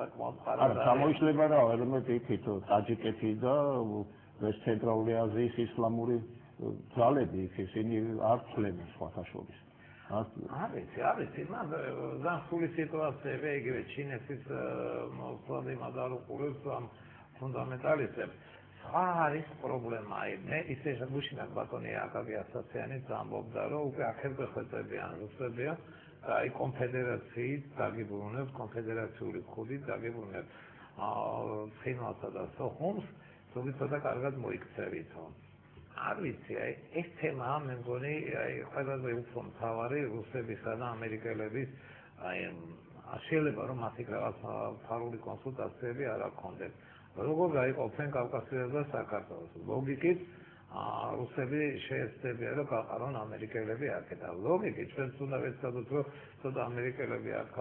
არ გამოიშლება რა ელემენტი იქით ტაჯიკეთი და ცენტრალური აზიის ისლამური ძალები იქ ისინი არ ცვლენ სხვათა შორის არის ზანხული სიტუაციები იგივე ჩინეთის მოსვლადი მადარუყურებს ამ ფუნდამენტალისტებს სხვა არის პრობლემა მე ისე გუშინაც ბატონი აკაკი ასაციანიც ამბობდა რომ უკვე ახერხე ხვეწებიან რუსებია და აი კონფედერაციით დაგიბრუნებს კონფედერაციული ხუდით დაგიბრუნებს ცხინვალსა და სოხუმს ზოგი ცოტა კარგად მოიქცევითო არ ვიცი აი ეს თემა მე მგონი აი ყველაზე უფრო მთავარი რუსებისა და ამერიკელების აი შეიძლება რომ მათი რაღაც ფარული კონსულტაციები არ აქონდეს როგორ გაიყოფენ კავკასიას და საქართველოს ლოგიკით რუსები შეეცდებიან რომ გაყარონ ამერიკელები აქ და ლოგიკით ჩვენც უნდა ვეცადოთ რომ ცოტა ამერიკელები აქ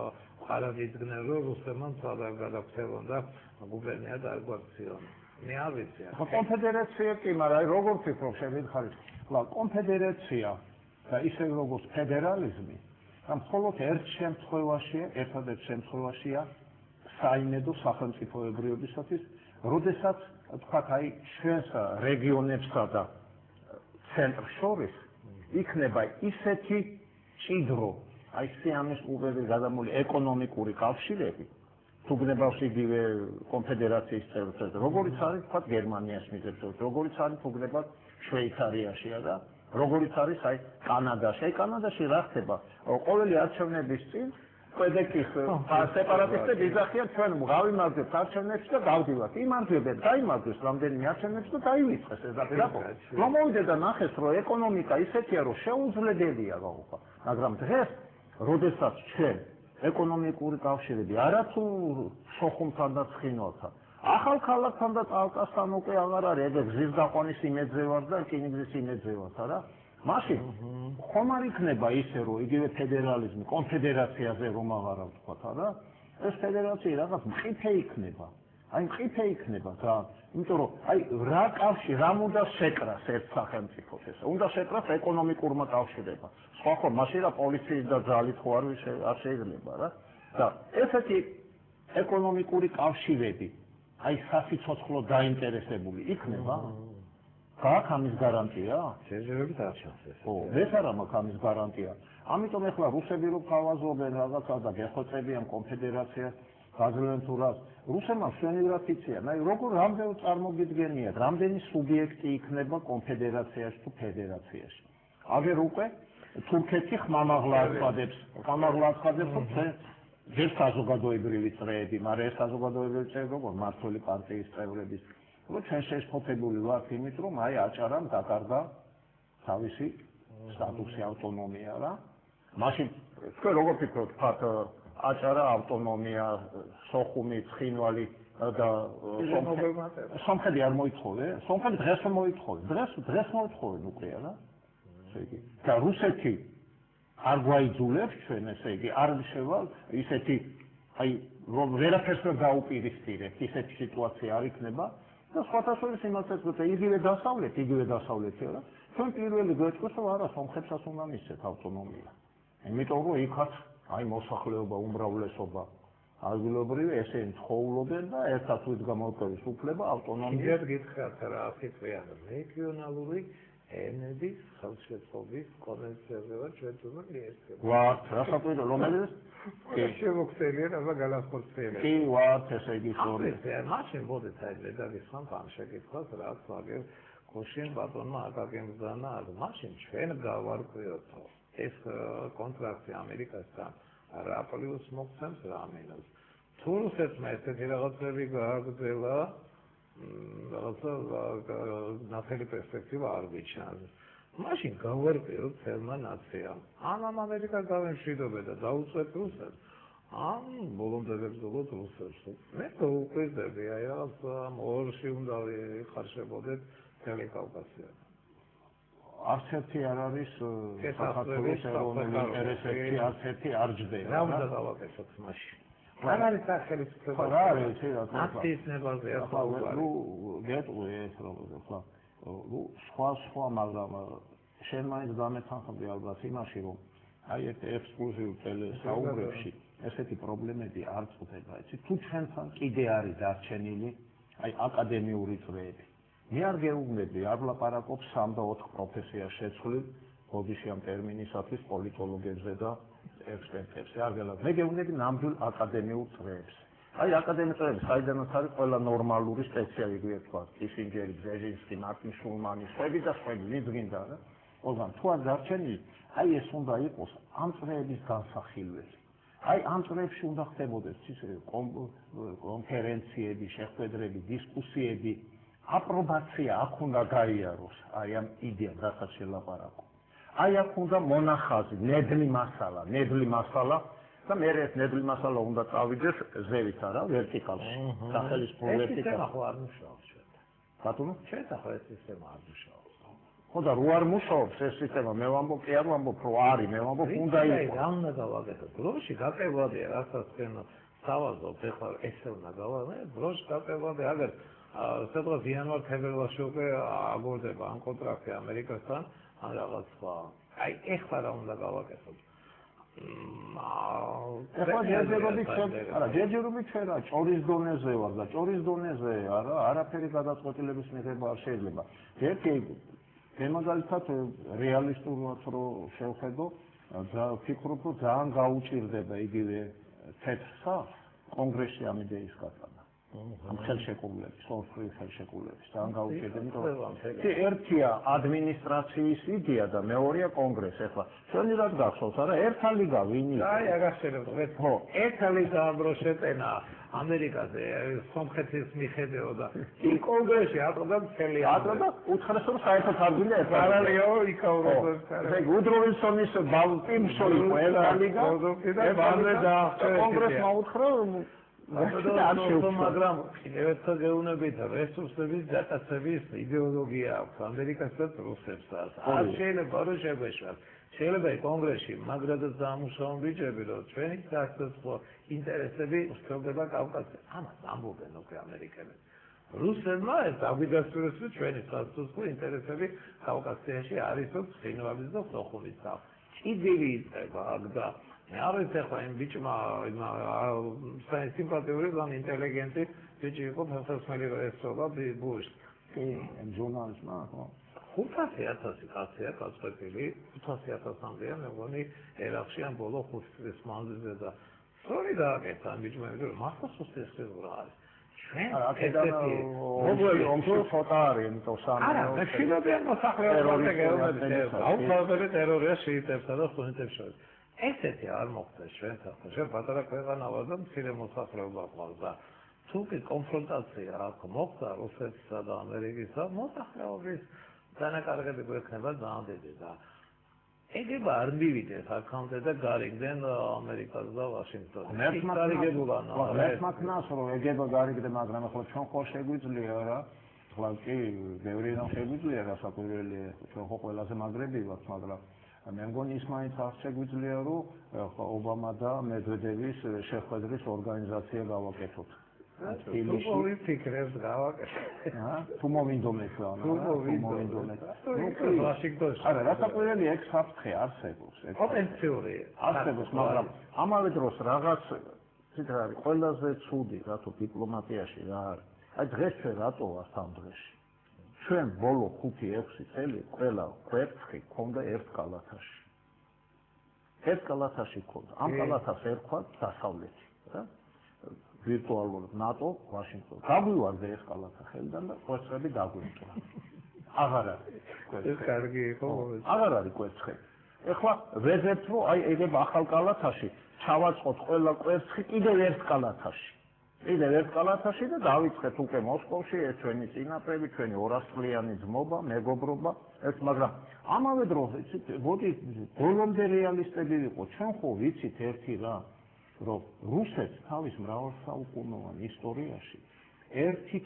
ყარად იდგნენ რომ რუსებმა ცალად გადაგცელონ და გუბერნია არ გვაქციონ მე არ ვიცი კონფედერაცია კი მაგრამ როგორ ფიქრობ შევიხარით ხლა კონფედერაცია და ისე როგორც ფედერალიზმი ამ მხოლოდ ერთადერთ შემთხვევაშია საიმედო სახელმწიფოებრიობისათვის როდესაც თქვათ აი ჩვენს რეგიონებსა და ცენტრს შორის იქნება ისეთი ჭიდრო აი სიამის ყურები გადამული ეკონომიკური კავშირები თუ გნებავს იგივე კონფედერაციის წევრებს როგორიც არის თქვათ გერმანიას მიზებს როგორიც არის თუ გნებავ შვეიცარიაშია და როგორიც არის აი კანადაში აი კანადაში რა ხდება ყოველი არჩევნების წინ კვებეკის სეპარატისტები იძახიან ჩვენ გავიმარჯვებთ არჩევნებში და გავდივართ იმარჯვებენ გაიმარჯვეს რამდენიმე არჩევნებში და დაივიწყეს ეს აპერატო რომ მოვიდე და ნახეს რომ ეკონომიკა ისეთია რომ შეუძლებელია გაუხვა მაგრამ დღეს როდესაც ჩვენ ეკონომიკური კავშირები არათუ სოხუმთან და ცხინვალთან ახალ ქალაქთან და წალკასთან უკვე აღარ არის ეგ გზის გაყვანის იმედზე ვარ და რკინიგზის იმედზე ვარ არა მაშინ ხომ არ იქნება ისე რომ იგივე ფედერალიზმი კონფედერაციაზე რომ აღარა ვთქვათ არა ეს ფედერაცია რაღაც მყიფე იქნება აი მყიფე იქნება და იმიტომ რომ აი რა კავშირი რამ უნდა შეკრას ერთ სახელმწიფოს ეს უნდა შეკრას ეკონომიკურმა კავშირებმა სხვა ხო მაშინ რა პოლიციის და ძალით ხო არ შეიძლება რა და ესეთი ეკონომიკური კავშირები აი სასიცოცხლო დაინტერესებული იქნება გაქვს ამის გარანტია? შეიძლება არ ჩანს. ხო, ეს არა მაქვს ამის გარანტია. ამიტომ ეხლა რუსები რო გავაზრობენ რაღაცა და გეხოცებიან კონფედერაციას, გაძლევენ თუ რას. რუსებმა მშვენივრად იციან, აი როგორ რამდენი წარმოგიდგენიათ, რამდენი სუბიექტი იქნება კონფედერაციაში თუ ფედერაციაში. აგერ უკვე თურქეთი ხმამაღლა აცხადებს, რომ ჯერ საზოგადოებრივი წრეები, მაგრამ ეს საზოგადოებრივი წრეები როგორ მმართველი პარტიის წევრების ჩვენ შეშფოთებული ვართ იმით, რომ აი აჭარამ დაკარგა თავისი სტატუსი ავტონომია რა. მაშინ თქვენ როგორ ფიქრობთ, ფათ აჭარა ავტონომია, სოხუმი, ცხინვალი და სომხეთი არ მოითხოვე? სომხეთი დღეს მოითხოვე. დღეს მოითხოვენ უკვე რა. ესე იგი და რუსეთი არ გვაიძულებს ჩვენ ესე იგი არ შევალ ისეთი აი რომ ვერაფერს ვერ დაუპირისპირებთ, ისეთი სიტუაცია არ იქნება. და სხვათა შორის იმასაც ვთქვი, იგივე დასავლეთი არა. ჩვენ პირველი გვეჭვს, რომ არა სომხეთსაც უნდა მისცეთ ავტონომია. იმიტომ რომ იქაც აი მოსახლეობა უმრავლესობა ადგილობრივი ესენი ცხოვრობენ და ერთად უდგა მოკრების უფლება ავტონომია. კიდევ გითხრათ რა ფიქრია რეგიონალური ენების ხელშეწყობის კონვენციაზე ვარ ჩვენ თუნდაც მიერთება. ვართ, რა საკვირა რომელიც შემოხსენია რა განახორციელებს. კი ვართ, ესე იგი სწორი. მაშინ ბოდით აი დაგისვამ ამ შეკითხვას რაც აგერ გუშინ ბატონმა აკაკემ ბრძანა, მაშინ ჩვენ გავარკვიოთო ეს კონტრაქტი ამერიკასთან რა პლუს მოგცემს რა მინუს. თუ რუსეთმა ესეთი რაღაცები გააგრძელა რაღაცა ნათელი პერსპექტივა არ გვიჩანს. მაშინ გავარკვიოთ თელმა ნაციამ. ამ ამერიკა გავემშვიდობე და დაუწევთ რუსებს. ამ ბოლომდე ვებრძოლოთ რუსებს. მე უყვირდები აი რაღაც ორში უნდა ვიხარშებოდეთ მთელი კავკასია. არც ერთი არ არის საქართველოს ეროვნული ინტერესებში, არც ერთი არ ჯდება. რა უნდა გავაკეთოთ მაშინ? არ არის სახელმწიფო. რა არის ეს რა? ნაციის ნებაზე ახლა გეტყვი ეს როგორ ხა. სხვა მაგრამ შენ მაინც დამეთანხმდი ალბათ იმაში რომ აი ეს ექსკლუზიურ ტელესაუბრებში ესეთი პრობლემები არ წუდება, იცით, თუ ჩვენთან კიდე არის დარჩენილი აი აკადემიური წრეები. მე არ გეუბნები, არ ვლაპარაკობ 3 და 4 პროფესიას შეცვლილ, ბოდიში ამ ტერმინისათვის პოლიტოლოგებზე და ექსპერტებზე. არ გელაპარაკობ. მე გეუბნები ნამდვილ აკადემიურ წრეებს. აი აკადემიურ წრეებს, საიდანაც არის ყველა ნორმალური სპეციალისტი, თქვა, კისინჯერი, ბზეჟინსკი, მარტინ შულმანი, სხვები და სხვები, ვინც გინდა რა. ყველგან თუ არ დარჩენილი, აი ეს უნდა იყოს ამ წრეების განსახილველი. აი ამ წრეებში უნდა ხდებოდეს კონფერენციები, შეხვედრები, დისკუსიები, აპრობაცია აქ უნდა გაიაროს, აი ამ იდეამ, რასაც შელაპარაკო. აი აქ უნდა მონახაზი, ნედლი მასალა და მე ეს ნედლი მასალა უნდა წავიდეს ზევით არა, ვერტიკალში. სახელმწიფო ვერტიკალში. ხო არ მუშაობს ჩვენ. ბატონო, ჩვენ ახლა ეს სისტემა არ მუშაობს. ხო და რო არ მუშაობს ეს სისტემა, მე ვამბობ, კი არ ვამბობ, რომ არის, მე ვამბობ, უნდა იყოს. რა უნდა გავაკეთოთ? დროში გაკეთებადია, რასაც ჩვენ სავაზობთ, ეხლა ესე უნდა გავაკეთოთ, დროში გაკეთებადია, აგერ სადღაც იანვარ-თებერვალში უკვე აგორდება ამ კონტრაქტი ამერიკასთან, ან რაღაც სხვა. აი ეხლა რა უნდა გავაკეთოთ? ეხლა ჯერჯერობით ჩვენა ჭორის დონეზე ვარ და ჭორის დონეზე არა, არაფერი გადაწყვეტილების მიღება არ შეიძლება. ერთი მაგალითად რეალისტურად რო შევხედო, ვფიქრობ, რომ ძალიან გაუჭირდება იგივე თეთრსა კონგრესში ამ იდეის გატანა. ამ ხელშეკრულების, ორფრი ხელშეკრულების, ძალიან გაუჭირდება, რომ ერთია ადმინისტრაციის იდეა და მეორეა კონგრესი. ეხლა ჩვენი რაც გახსოვს, არა, ერთა ლიგა ვინი? აი, აგახსენებთ, ხო, ერთა ლიგა რო შეტენა ამერიკაზე, სომხეთის მიხედეო და იმ კონგრესში ატყდა მთელი ატყდა უთხრეს რომ საერთოდ ადგილი ერთად. პარალელო იქაურობა. ეგ უდრო ვილსონის ბალტიმში იყო ერთა ლიგა და ბანე დაახტა კონგრესმა უთხრა მაგრამ ერთა გეუნებით რესურსების დატაცების იდეოლოგია აქვს ამერიკასაც რუსეთსაც. არ შეიძლება რომ შეგვეშვათ. შეიძლება კონგრესში მაგრადაც დაამუშავონ ბიჭები, რომ ჩვენი სასწავლო ინტერესები ვრცელდება კავკასიაში. ამას ამბობენ უკვე ამერიკელები. რუსებმა ეს აგვიდასტურეს, რომ ჩვენი სასწავლო ინტერესები კავკასიაში არის ცხინვალის და სოხუმის და ჭიდილი იწყება აქ და არის ახლა იმ ბიჭმა სიმპათიური და ინტელიგენტი ბიჭი იყო ფეხსაცმელი ესწავლა ბუშს. იმ ჟურნალისტმა, ხო? 500,000 კაცია გაწყვეტილი, 500,000-მდეა მე მგონი ერაყში ამ ბოლო 5 წლის მანძილზე და სწორი დააკეთა ამ ბიჭმა, რომ მართლაც უსწრაფო რა არის. ჩვენ აქედან ომში ცოტა არის, იმიტომ სამი. არა, მეშინებიან მოსახლეობაზე გეუბნებით, აუცილებელი ტერორია შიიტებსა და სუნიტებს შორის. ესეთი არ მოხდეს ჩვენთან. ჩვენ პატარა ქვეყანა ვარ და მცირე მოსახლეობა ყავს და თუ კი კონფრონტაცია აქ მოხდა რუსეთსა და ამერიკისა, მოსახლეობის დანაკარგები გვექნება ძალიან დიდი და ეგება არ მივიდეს აქამდე და გარიგდნენ ამერიკას და ვაშინგტონს. მე მაქნას რომ ეგება გარიგდნენ, მაგრამ ახლა ჩვენ ხო შეგვიძლია რა. ახლა კი ბევრი რამ შეგვიძლია გასაკვირველია, ჩვენ ხო ყველაზე მაგრები ვართ, მაგრამ მე მგონი ის მაინც არ შეგვიძლია რომ ობამა და მედვედევის შეხვედრის ორგანიზაცია გავაკეთოთ. თუ ვიფიქრებთ გავაკეთოთ. თუ მოვინდომეთ რა. თუ მოვინდომეთ. ვაშინგტონში. არა, რასაკვირველია ეგ საფრთხე არსებობს. პოტენციური არსებობს, მაგრამ ამავე დროს რაღაც ცით რა არის, ყველაზე ცუდი რატო დიპლომატიაში რა არის. აი დღეს ჩვენ რატო ვართ ამ დღეში? ჩვენ ბოლო 5-6 წელი ყველა კვერცხი ქონდა ერთ კალათაში. ერთ კალათაში ქონდა. ამ კალათას ერქვა დასავლეთი, რა? ვირტუალურ ნატო, ვაშინგტონი. გაგვივარდა ეს კალათა ხელიდან და კვერცხები დაგვიმტვრა. აღარ არის. ეს კარგი იყო. აღარ არის კვერცხები. ეხლა ვეძებთ რომ აი ეგ ახალ კალათაში ჩავაწყოთ ყველა კვერცხი კიდევ ერთ კალათაში. კიდევ ერთ კალათაში და დავიწყეთ უკვე მოსკოვში ეს ჩვენი წინაპრები, ჩვენი 200 წლიანი ძმობა, მეგობრობა, ეს მაგრამ ამავე დროს იცით, მოდი ბოლომდე რეალისტები ვიყო, ჩვენ ხო ვიცით ერთი რა, რომ რუსეთს თავის მრავალსაუკუნოვან ისტორიაში ერთი